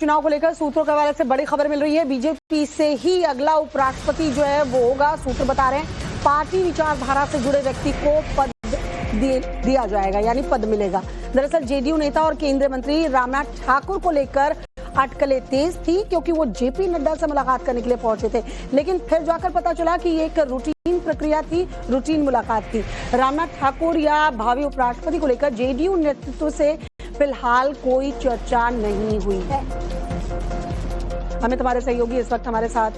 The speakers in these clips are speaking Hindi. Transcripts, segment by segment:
चुनाव को लेकर सूत्रों के हवाले से बड़ी खबर मिल रही है। बीजेपी से ही अगला उपराष्ट्रपति जो है वो होगा। सूत्र बता रहे हैं पार्टी विचारधारा से जुड़े व्यक्ति को पद दिया जाएगा, यानी पद मिलेगा। दरअसल जेडीयू नेता और केंद्रीय मंत्री रामनाथ ठाकुर को लेकर अटकलें तेज थी, क्योंकि वो जेपी नड्डा से मुलाकात करने के लिए पहुंचे थे, लेकिन फिर जाकर पता चला कि ये एक रूटीन प्रक्रिया थी, रूटीन मुलाकात थी। रामनाथ ठाकुर या भावी उपराष्ट्रपति को लेकर जेडीयू नेतृत्व से फिलहाल कोई चर्चा नहीं हुई है। अमित हमारे सहयोगी इस वक्त हमारे साथ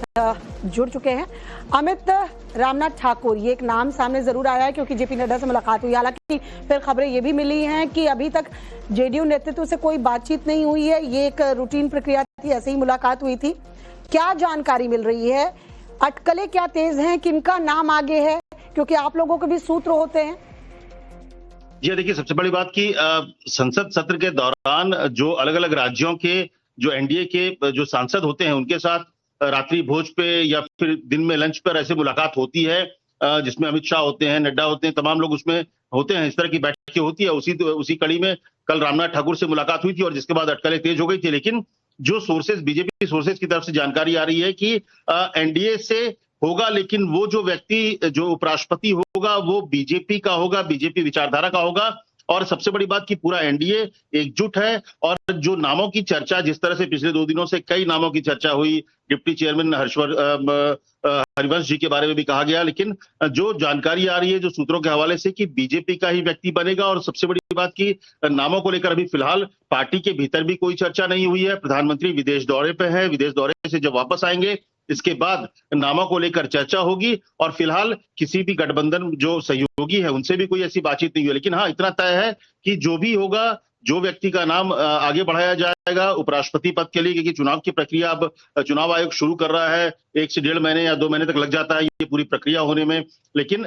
जुड़ चुके हैं। अमित, रामनाथ ठाकुर ये एक नाम सामने जरूर आया है क्योंकि जेपी नड्डा से मुलाकात हुई, हालांकि फिर खबरें ये भी मिली हैं कि अभी तक जेडीयू नेतृत्व से कोई बातचीत नहीं हुई है, ये एक रूटीन प्रक्रिया थी, ऐसे ही मुलाकात हुई थी। क्या जानकारी मिल रही है? अटकलें क्या तेज हैं? किनका नाम आगे है? क्योंकि आप लोगों के भी सूत्र होते हैं। जी देखिए, सबसे बड़ी बात की संसद सत्र के दौरान जो अलग अलग राज्यों के जो एनडीए के जो सांसद होते हैं उनके साथ रात्रि भोज पे या फिर दिन में लंच पर ऐसे मुलाकात होती है, जिसमें अमित शाह होते हैं, नड्डा होते हैं, तमाम लोग उसमें होते हैं। इस तरह की बैठकें होती है। उसी कड़ी में कल रामनाथ ठाकुर से मुलाकात हुई थी और जिसके बाद अटकलें तेज हो गई थी। लेकिन जो सोर्सेज, बीजेपी सोर्सेज की तरफ से जानकारी आ रही है कि एनडीए से होगा, लेकिन वो जो व्यक्ति जो उपराष्ट्रपति होगा वो बीजेपी का होगा, बीजेपी विचारधारा का होगा। और सबसे बड़ी बात कि पूरा एनडीए एकजुट है। और जो नामों की चर्चा, जिस तरह से पिछले 2 दिनों से कई नामों की चर्चा हुई, डिप्टी चेयरमैन हरिवंश जी के बारे में भी कहा गया, लेकिन जो जानकारी आ रही है जो सूत्रों के हवाले से कि बीजेपी का ही व्यक्ति बनेगा। और सबसे बड़ी बात की नामों को लेकर अभी फिलहाल पार्टी के भीतर भी कोई चर्चा नहीं हुई है। प्रधानमंत्री विदेश दौरे पे है, विदेश दौरे से जब वापस आएंगे इसके बाद नामों को लेकर चर्चा होगी। और फिलहाल किसी भी गठबंधन जो सहयोगी है उनसे भी कोई ऐसी बातचीत नहीं हुई। लेकिन हाँ, इतना तय है कि जो भी होगा, जो व्यक्ति का नाम आगे बढ़ाया जाएगा उपराष्ट्रपति पद के लिए, क्योंकि चुनाव की प्रक्रिया अब चुनाव आयोग शुरू कर रहा है। 1 से 1.5 महीने या 2 महीने तक लग जाता है ये पूरी प्रक्रिया होने में। लेकिन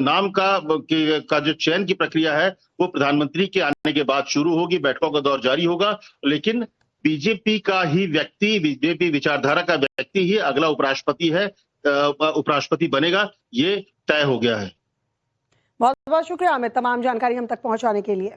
नाम का जो चयन की प्रक्रिया है वो प्रधानमंत्री के आने के बाद शुरू होगी, बैठकों का दौर जारी होगा। लेकिन बीजेपी का ही व्यक्ति, बीजेपी विचारधारा का व्यक्ति ही अगला उपराष्ट्रपति है, उपराष्ट्रपति बनेगा, ये तय हो गया है। बहुत बहुत शुक्रिया अमित, तमाम जानकारी हम तक पहुंचाने के लिए।